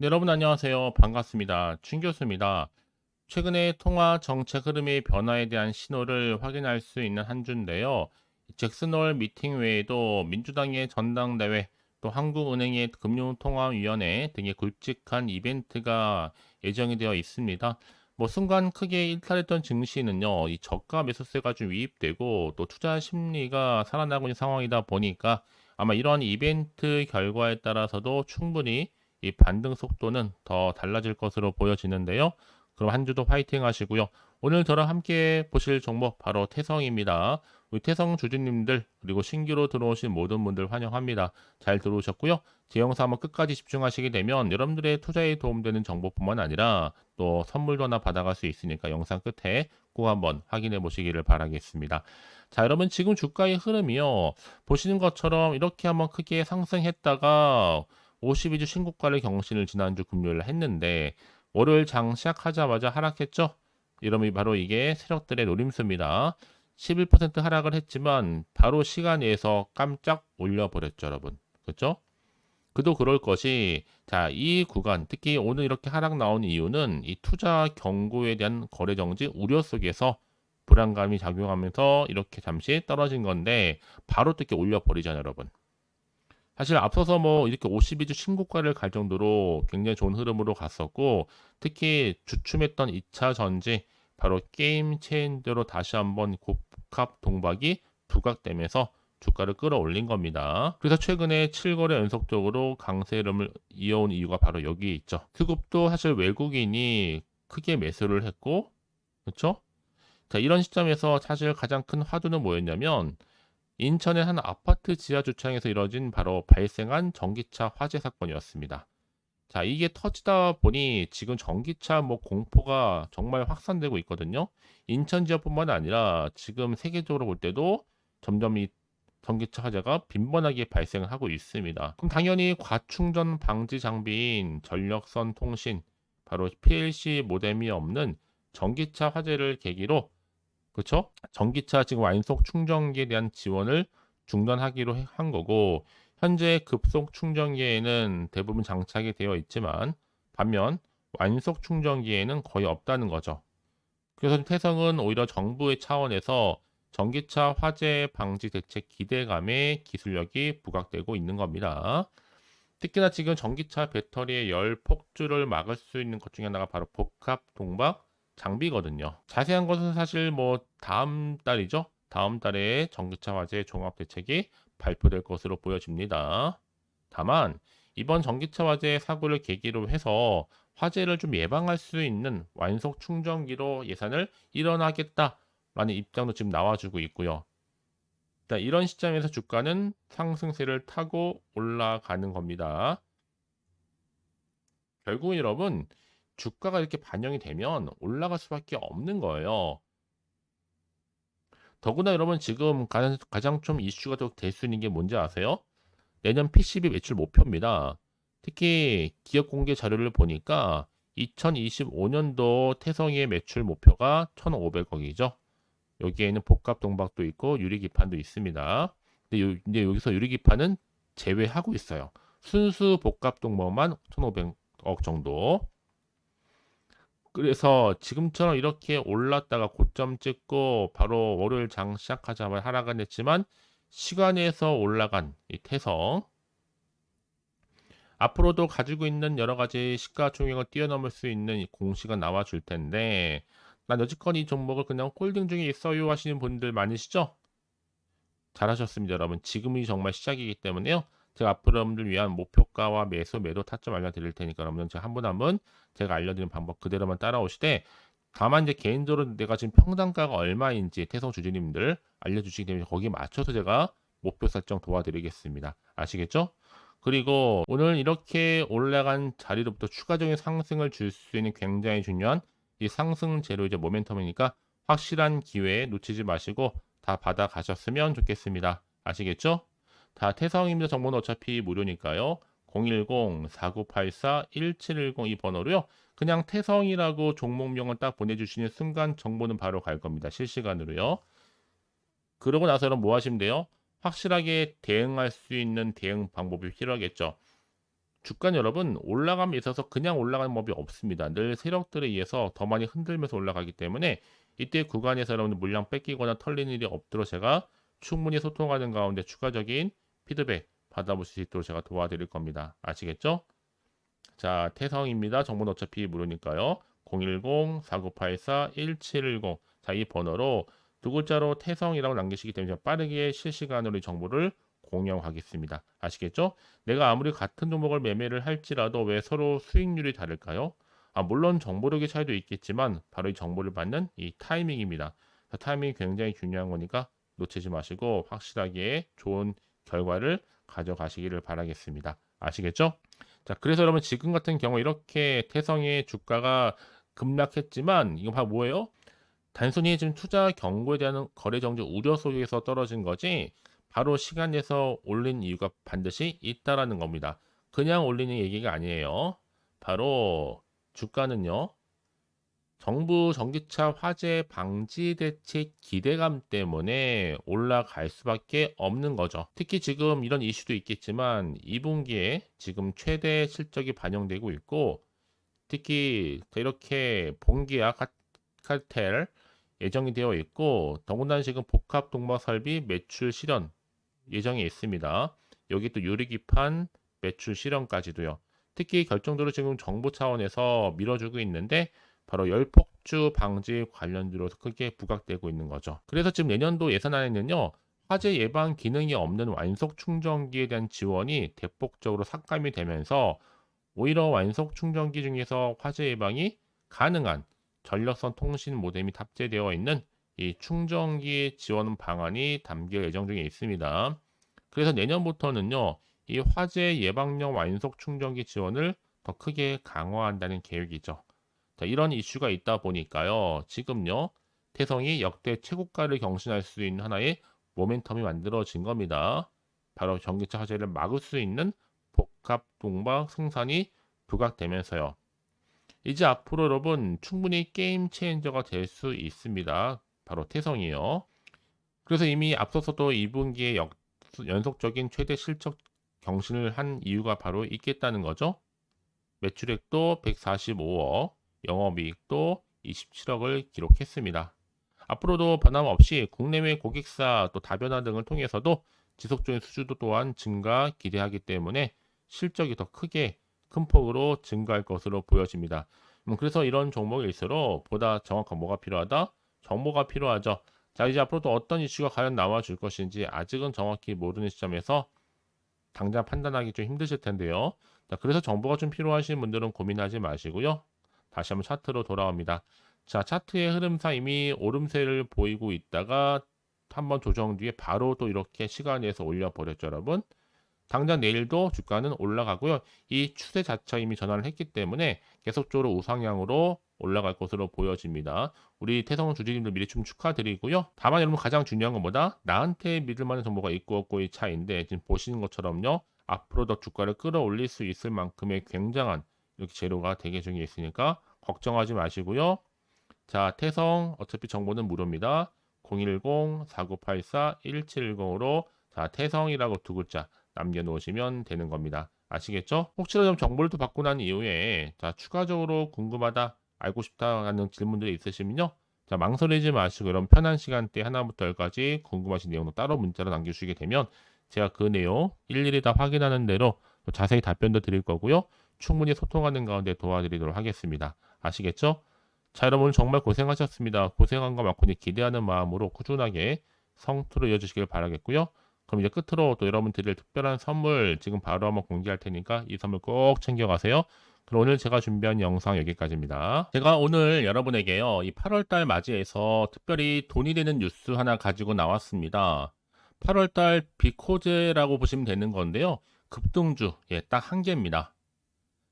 네, 여러분 안녕하세요. 반갑습니다. 춘 교수입니다. 최근에 통화 정책 흐름의 변화에 대한 신호를 확인할 수 있는 한 주인데요. 잭슨홀 미팅 외에도 민주당의 전당대회, 또 한국은행의 금융통화위원회 등의 굵직한 이벤트가 예정이 되어 있습니다. 뭐 순간 크게 일탈했던 증시는요, 이 저가 매수세가 좀 유입되고 또 투자 심리가 살아나고 있는 상황이다 보니까 아마 이러한 이벤트 결과에 따라서도 충분히 이 반등 속도는 더 달라질 것으로 보여지는데요. 그럼 한 주도 화이팅 하시고요. 오늘 저랑 함께 보실 종목 바로 태성입니다. 우리 태성 주주님들 그리고 신규로 들어오신 모든 분들 환영합니다. 잘 들어오셨고요. 제 영상 한번 끝까지 집중하시게 되면 여러분들의 투자에 도움되는 정보뿐만 아니라 또 선물도 하나 받아갈 수 있으니까 영상 끝에 꼭 한번 확인해 보시기를 바라겠습니다. 자, 여러분 지금 주가의 흐름이요. 보시는 것처럼 이렇게 한번 크게 상승했다가 52주 신고가를 경신을 지난주 금요일 했는데 월요일 장 시작하자마자 하락했죠. 이러면 바로 이게 세력들의 노림수입니다. 11% 하락을 했지만 바로 시간 내에서 깜짝 올려버렸죠, 여러분. 그렇죠? 그도 그럴 것이 자, 이 구간 특히 오늘 이렇게 하락 나온 이유는 이 투자 경고에 대한 거래 정지 우려 속에서 불안감이 작용하면서 이렇게 잠시 떨어진 건데 바로 또 이렇게 올려버리잖아요, 여러분. 사실 앞서서 뭐 이렇게 52주 신고가를 갈 정도로 굉장히 좋은 흐름으로 갔었고 특히 주춤했던 2차 전지 바로 게임 체인저로 다시 한번 복합 동박이 부각되면서 주가를 끌어올린 겁니다. 그래서 최근에 7거래 연속적으로 강세 흐름을 이어온 이유가 바로 여기에 있죠. 수급도 사실 외국인이 크게 매수를 했고 그렇죠? 자, 이런 시점에서 사실 가장 큰 화두는 뭐였냐면 인천의 한 아파트 지하 주차장에서 이뤄진 바로 발생한 전기차 화재 사건이었습니다. 자, 이게 터지다 보니 지금 전기차 뭐 공포가 정말 확산되고 있거든요. 인천 지역뿐만 아니라 지금 세계적으로 볼 때도 점점 이 전기차 화재가 빈번하게 발생을 하고 있습니다. 그럼 당연히 과충전 방지 장비인 전력선 통신, 바로 PLC 모뎀이 없는 전기차 화재를 계기로 그렇죠? 전기차 지금 완속 충전기에 대한 지원을 중단하기로 한 거고 현재 급속 충전기에는 대부분 장착이 되어 있지만 반면 완속 충전기에는 거의 없다는 거죠. 그래서 태성은 오히려 정부의 차원에서 전기차 화재 방지 대책 기대감에 기술력이 부각되고 있는 겁니다. 특히나 지금 전기차 배터리의 열 폭주를 막을 수 있는 것 중에 하나가 바로 복합 동박 장비거든요. 자세한 것은 사실 뭐 다음 달이죠. 다음 달에 전기차 화재 종합 대책이 발표될 것으로 보여집니다. 다만 이번 전기차 화재 사고를 계기로 해서 화재를 좀 예방할 수 있는 완속 충전기로 예산을 일어나겠다라는 입장도 지금 나와주고 있고요. 자, 이런 시점에서 주가는 상승세를 타고 올라가는 겁니다. 결국은 여러분, 주가가 이렇게 반영이 되면 올라갈 수밖에 없는 거예요. 더구나 여러분 지금 가장 좀 이슈가 될 수 있는 게 뭔지 아세요? 내년 PCB 매출 목표입니다. 특히 기업 공개 자료를 보니까 2025년도 태성의 매출 목표가 1,500억이죠. 여기에는 복합 동박도 있고 유리기판도 있습니다. 근데 여기서 유리기판은 제외하고 있어요. 순수 복합 동박만 1,500억 정도. 그래서 지금처럼 이렇게 올랐다가 고점 찍고 바로 월요일 장 시작하자마자 하락은 했지만 시간에서 올라간 이 태성 앞으로도 가지고 있는 여러 가지 시가총액을 뛰어넘을 수 있는 이 공시가 나와 줄 텐데 난 여지껏 이 종목을 그냥 홀딩 중에 있어요 하시는 분들 많으시죠? 잘하셨습니다, 여러분. 지금이 정말 시작이기 때문에요. 제가 앞으로 여러분들 위한 목표가와 매수, 매도 타점 알려드릴 테니까 여러분들 제가 한 분 한 분 제가 알려드린 방법 그대로만 따라오시되 다만 이제 개인적으로 내가 지금 평단가가 얼마인지 태성 주주님들 알려주시기 때문에 거기에 맞춰서 제가 목표 설정 도와드리겠습니다. 아시겠죠? 그리고 오늘 이렇게 올라간 자리로부터 추가적인 상승을 줄 수 있는 굉장히 중요한 이 상승 재료 이제 모멘텀이니까 확실한 기회 놓치지 마시고 다 받아 가셨으면 좋겠습니다. 아시겠죠? 다 태성입니다. 정보는 어차피 무료니까요. 010-4984-1710 이 번호로요. 그냥 태성이라고 종목명을 딱 보내주시는 순간 정보는 바로 갈 겁니다. 실시간으로요. 그러고 나서는 뭐 하시면 돼요? 확실하게 대응할 수 있는 대응 방법이 필요하겠죠. 주가는 여러분 올라감에 있어서 그냥 올라가는 법이 없습니다. 늘 세력들에 의해서 더 많이 흔들면서 올라가기 때문에 이때 구간에서 여러분들 물량 뺏기거나 털리는 일이 없도록 제가 충분히 소통하는 가운데 추가적인 피드백 받아볼 수 있도록 제가 도와드릴 겁니다. 아시겠죠? 자, 태성입니다. 정보는 어차피 모르니까요. 010-4984-1710. 자, 이 번호로 두 글자로 태성이라고 남기시기 때문에 제가 빠르게 실시간으로 이 정보를 공유하겠습니다. 아시겠죠? 내가 아무리 같은 종목을 매매를 할지라도 왜 서로 수익률이 다를까요? 물론 정보력의 차이도 있겠지만 바로 이 정보를 받는 이 타이밍입니다. 타이밍이 굉장히 중요한 거니까 놓치지 마시고 확실하게 좋은 결과를 가져가시기를 바라겠습니다. 아시겠죠? 자, 그래서 여러분 지금 같은 경우 이렇게 태성의 주가가 급락했지만 이거 봐 뭐예요? 단순히 지금 투자 경고에 대한 거래 정지 우려 속에서 떨어진 거지 바로 시간 내서 올린 이유가 반드시 있다라는 겁니다. 그냥 올리는 얘기가 아니에요. 바로 주가는요. 정부 전기차 화재 방지 대책 기대감 때문에 올라갈 수밖에 없는 거죠. 특히 지금 이런 이슈도 있겠지만 2분기에 지금 최대 실적이 반영되고 있고 특히 이렇게 봉기와 카텔 예정이 되어 있고 더군다나 지금 복합 동막 설비 매출 실현 예정이 있습니다. 여기 또 유리기판 매출 실현까지도요. 특히 결정적으로 지금 정부 차원에서 밀어주고 있는데 바로 열폭주 방지 관련주로 크게 부각되고 있는 거죠. 그래서 지금 내년도 예산안에는요. 화재 예방 기능이 없는 완속 충전기에 대한 지원이 대폭적으로 삭감이 되면서 오히려 완속 충전기 중에서 화재 예방이 가능한 전력선 통신 모뎀이 탑재되어 있는 이 충전기 지원 방안이 담길 예정 중에 있습니다. 그래서 내년부터는요, 이 화재 예방용 완속 충전기 지원을 더 크게 강화한다는 계획이죠. 자, 이런 이슈가 있다 보니까요, 지금요, 태성이 역대 최고가를 경신할 수 있는 하나의 모멘텀이 만들어진 겁니다. 바로 전기차 화재를 막을 수 있는 복합 동박 생산이 부각되면서요. 이제 앞으로 여러분 충분히 게임 체인저가 될 수 있습니다. 바로 태성이요. 그래서 이미 앞서서도 2분기에 연속적인 최대 실적 경신을 한 이유가 바로 있겠다는 거죠. 매출액도 145억, 영업이익도 27억을 기록했습니다. 앞으로도 변함없이 국내외 고객사 또 다변화 등을 통해서도 지속적인 수주도 또한 증가 기대하기 때문에 실적이 더 크게 큰 폭으로 증가할 것으로 보여집니다. 그래서 이런 종목일수록 보다 정확한 뭐가 필요하다? 정보가 필요하죠. 자, 이제 앞으로도 어떤 이슈가 과연 나와줄 것인지 아직은 정확히 모르는 시점에서 당장 판단하기 좀 힘드실 텐데요. 자, 그래서 정보가 좀 필요하신 분들은 고민하지 마시고요. 다시 한번 차트로 돌아옵니다. 자, 차트의 흐름상 이미 오름세를 보이고 있다가 한번 조정 뒤에 바로 또 이렇게 시간에서 올려버렸죠, 여러분. 당장 내일도 주가는 올라가고요. 이 추세 자체가 이미 전환을 했기 때문에 계속적으로 우상향으로 올라갈 것으로 보여집니다. 우리 태성 주주님들 미리 좀 축하드리고요. 다만 여러분 가장 중요한 건 뭐다? 나한테 믿을 만한 정보가 있고 없고의 차이인데 지금 보시는 것처럼요. 앞으로 더 주가를 끌어올릴 수 있을 만큼의 굉장한 이렇게 재료가 대기 중에 있으니까 걱정하지 마시고요. 자, 태성 어차피 정보는 무료입니다. 010-4984-1710으로 자, 태성이라고 두 글자 남겨놓으시면 되는 겁니다. 아시겠죠? 혹시라도 정보를 또 받고 난 이후에 자, 추가적으로 궁금하다, 알고 싶다 하는 질문들이 있으시면요. 자, 망설이지 마시고 이런 편한 시간대 하나부터 열까지 궁금하신 내용도 따로 문자로 남겨주시게 되면 제가 그 내용 일일이 다 확인하는 대로 자세히 답변도 드릴 거고요. 충분히 소통하는 가운데 도와드리도록 하겠습니다. 아시겠죠? 자, 여러분 정말 고생하셨습니다. 고생한 거 많고 기대하는 마음으로 꾸준하게 성투로 이어주시길 바라겠고요. 그럼 이제 끝으로 또 여러분 드릴 특별한 선물 지금 바로 한번 공개할 테니까 이 선물 꼭 챙겨가세요. 그럼 오늘 제가 준비한 영상 여기까지입니다. 제가 오늘 여러분에게요, 이 8월달 맞이해서 특별히 돈이 되는 뉴스 하나 가지고 나왔습니다. 8월달 비코제라고 보시면 되는 건데요. 급등주, 딱 한 개입니다.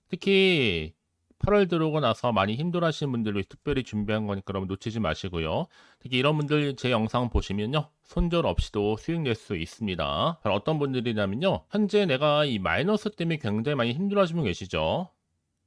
특히 8월 들어오고 나서 많이 힘들어하시는 분들을 특별히 준비한 거니까 여러분 놓치지 마시고요. 특히 이런 분들 제 영상 보시면요. 손절 없이도 수익 낼 수 있습니다. 바로 어떤 분들이냐면요. 현재 내가 이 마이너스 때문에 굉장히 많이 힘들어하시는 분 계시죠.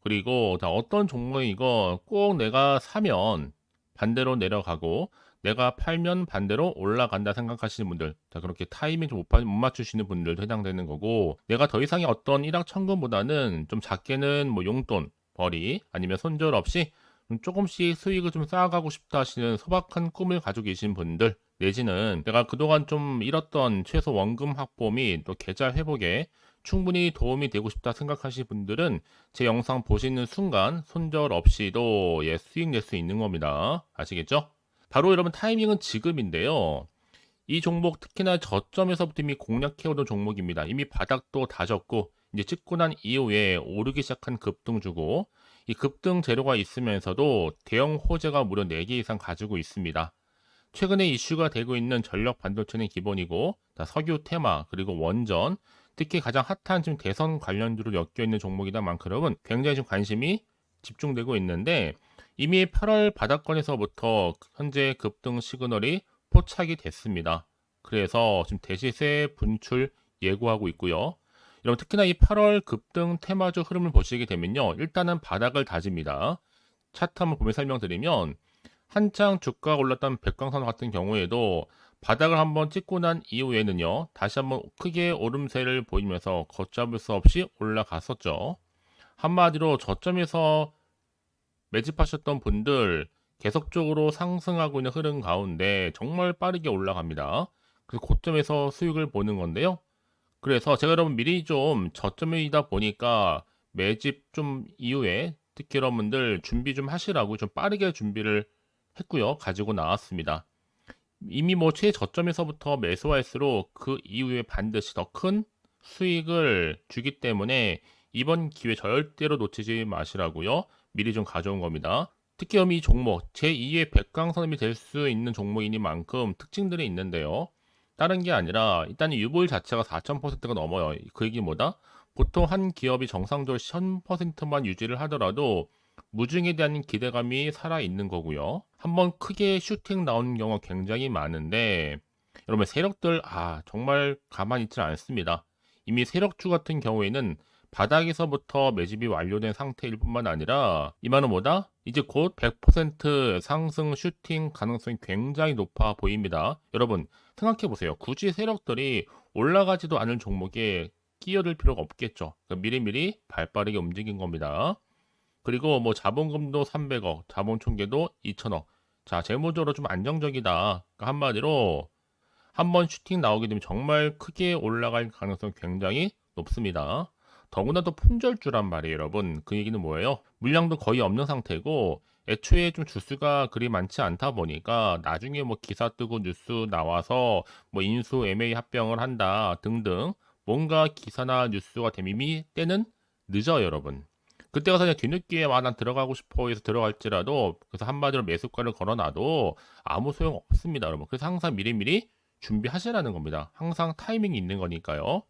그리고 어떤 종목이 이거 꼭 내가 사면 반대로 내려가고 내가 팔면 반대로 올라간다 생각하시는 분들, 자, 그렇게 타이밍 좀 못 맞추시는 분들도 해당되는 거고, 내가 더 이상의 어떤 일확천금보다는 좀 작게는 뭐 용돈, 벌이, 아니면 손절 없이 좀 조금씩 수익을 좀 쌓아가고 싶다 하시는 소박한 꿈을 가지고 계신 분들, 내지는 내가 그동안 좀 잃었던 최소 원금 확보 및 또 계좌 회복에 충분히 도움이 되고 싶다 생각하시는 분들은 제 영상 보시는 순간 손절 없이도 수익 낼 수 있는 겁니다. 아시겠죠? 바로 여러분 타이밍은 지금인데요. 이 종목 특히나 저점에서부터 이미 공략해오던 종목입니다. 이미 바닥도 다졌고 이제 찍고 난 이후에 오르기 시작한 급등주고, 이 급등 재료가 있으면서도 대형 호재가 무려 4개 이상 가지고 있습니다. 최근에 이슈가 되고 있는 전력 반도체는 기본이고, 석유 테마 그리고 원전, 특히 가장 핫한 지금 대선 관련주로 엮여 있는 종목이다 만큼 굉장히 지금 관심이 집중되고 있는데, 이미 8월 바닥권에서부터 현재 급등 시그널이 포착이 됐습니다. 그래서 지금 대시세 분출 예고하고 있고요. 여러분 특히나 이 8월 급등 테마주 흐름을 보시게 되면요, 일단은 바닥을 다집니다. 차트 한번 보면 설명드리면, 한창 주가가 올랐던 백광산 같은 경우에도 바닥을 한번 찍고 난 이후에는요, 다시 한번 크게 오름세를 보이면서 걷잡을 수 없이 올라갔었죠. 한마디로 저점에서 매집하셨던 분들 계속적으로 상승하고 있는 흐름 가운데 정말 빠르게 올라갑니다. 그래서 고점에서 수익을 보는 건데요. 그래서 제가 여러분 미리 좀 저점이다 보니까 매집 좀 이후에 특히 여러분들 준비 좀 하시라고 좀 빠르게 준비를 했고요. 가지고 나왔습니다. 이미 뭐 최저점에서부터 매수할수록 그 이후에 반드시 더 큰 수익을 주기 때문에 이번 기회 절대로 놓치지 마시라고요. 미리 좀 가져온 겁니다. 특히 이 종목 제2의 백강선임이 될 수 있는 종목이니만큼 특징들이 있는데요. 다른 게 아니라 일단 유보율 자체가 4,000%가 넘어요. 그 얘기 뭐다? 보통 한 기업이 정상적으로 1000%만 유지를 하더라도 무중에 대한 기대감이 살아있는 거고요. 한번 크게 슈팅 나오는 경우가 굉장히 많은데, 여러분 세력들 정말 가만히 있지 않습니다. 이미 세력주 같은 경우에는 바닥에서부터 매집이 완료된 상태일 뿐만 아니라 이만은 뭐다? 이제 곧 100% 상승 슈팅 가능성이 굉장히 높아 보입니다. 여러분 생각해 보세요. 굳이 세력들이 올라가지도 않을 종목에 끼어들 필요가 없겠죠. 그러니까 미리미리 발빠르게 움직인 겁니다. 그리고 뭐 자본금도 300억, 자본 총계도 2천억. 자, 재무적으로 좀 안정적이다. 그러니까 한마디로 한번 슈팅 나오게 되면 정말 크게 올라갈 가능성이 굉장히 높습니다. 더구나 또 품절주란 말이에요, 여러분. 그 얘기는 뭐예요? 물량도 거의 없는 상태고 애초에 좀 주수가 그리 많지 않다 보니까 나중에 뭐 기사 뜨고 뉴스 나와서 뭐 인수 MA 합병을 한다 등등 뭔가 기사나 뉴스가 되면 이미 때는 늦어요, 여러분. 그때 가서 그냥 뒤늦게 난 들어가고 싶어 해서 들어갈지라도, 그래서 한마디로 매수가를 걸어놔도 아무 소용 없습니다, 여러분. 그래서 항상 미리미리 준비하시라는 겁니다. 항상 타이밍이 있는 거니까요.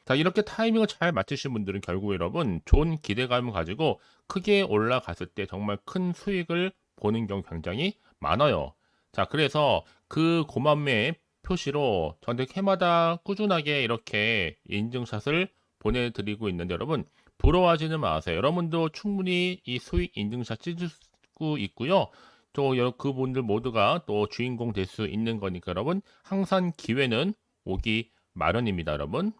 자, 이렇게 타이밍을 잘 맞추신 분들은 결국 여러분 좋은 기대감을 가지고 크게 올라갔을 때 정말 큰 수익을 보는 경우 굉장히 많아요. 자, 그래서 그 고만매의 표시로 저한테 해마다 꾸준하게 이렇게 인증샷을 보내드리고 있는데, 여러분 부러워하지는 마세요. 여러분도 충분히 이 수익 인증샷 찍을 수 있고요. 또 그분들 모두가 또 주인공 될 수 있는 거니까 여러분 항상 기회는 오기 마련입니다, 여러분.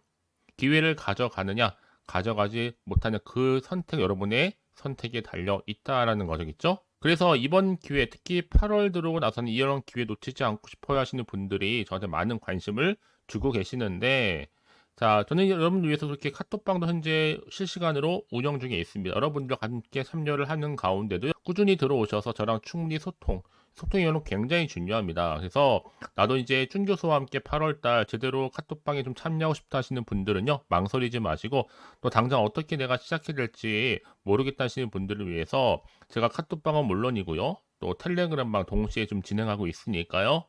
기회를 가져가느냐, 가져가지 못하는 그 선택, 여러분의 선택에 달려 있다라는 거겠죠? 그래서 이번 기회, 특히 8월 들어오고 나서는 이런 기회 놓치지 않고 싶어 하시는 분들이 저한테 많은 관심을 주고 계시는데, 자, 저는 여러분들 위해서 그렇게 카톡방도 현재 실시간으로 운영 중에 있습니다. 여러분들과 함께 참여를 하는 가운데도 꾸준히 들어오셔서 저랑 충분히 소통이 여러분 굉장히 중요합니다. 그래서 나도 이제 준 교수와 함께 8월달 제대로 카톡방에 좀 참여하고 싶다 하시는 분들은요, 망설이지 마시고 또 당장 어떻게 내가 시작해야 될지 모르겠다 하시는 분들을 위해서 제가 카톡방은 물론이고요, 또 텔레그램방 동시에 좀 진행하고 있으니까요.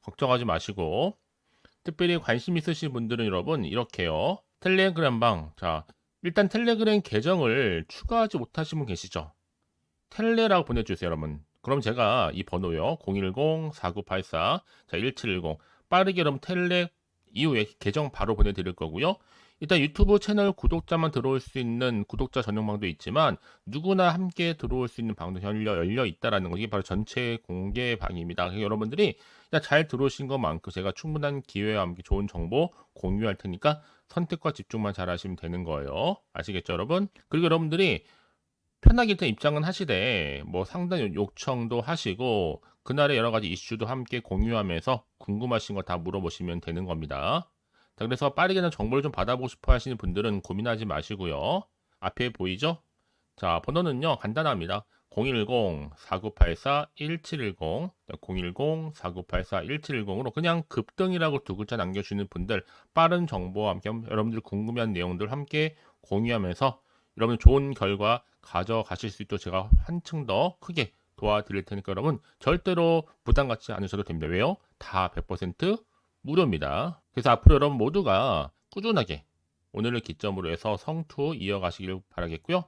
걱정하지 마시고, 특별히 관심 있으신 분들은 여러분 이렇게요. 텔레그램방, 자, 일단 텔레그램 계정을 추가하지 못하신 분 계시죠? 텔레라고 보내주세요, 여러분. 그럼 제가 이 번호요, 010-4984, 자, 1710 빠르게 여러분 텔레 이후에 계정 바로 보내드릴 거고요. 일단 유튜브 채널 구독자만 들어올 수 있는 구독자 전용방도 있지만 누구나 함께 들어올 수 있는 방도 열려 있다라는 거, 이게 바로 전체 공개 방입니다. 그래서 여러분들이 그냥 잘 들어오신 것만큼 제가 충분한 기회와 함께 좋은 정보 공유할 테니까 선택과 집중만 잘 하시면 되는 거예요. 아시겠죠, 여러분? 그리고 여러분들이 편하게 일단 입장은 하시되 뭐 상담 요청도 하시고 그날의 여러 가지 이슈도 함께 공유하면서 궁금하신 거 다 물어보시면 되는 겁니다. 자, 그래서 빠르게는 정보를 좀 받아보고 싶어 하시는 분들은 고민하지 마시고요. 앞에 보이죠? 자, 번호는요, 간단합니다. 010-4984-1710, 010-4984-1710으로 그냥 급등이라고 두 글자 남겨주는 분들, 빠른 정보와 함께 여러분들 궁금한 내용들 함께 공유하면서 여러분 좋은 결과 가져가실 수 있도록 제가 한층 더 크게 도와드릴 테니까 여러분 절대로 부담 갖지 않으셔도 됩니다. 왜요? 다 100% 무료입니다. 그래서 앞으로 여러분 모두가 꾸준하게 오늘을 기점으로 해서 성투 이어가시길 바라겠고요.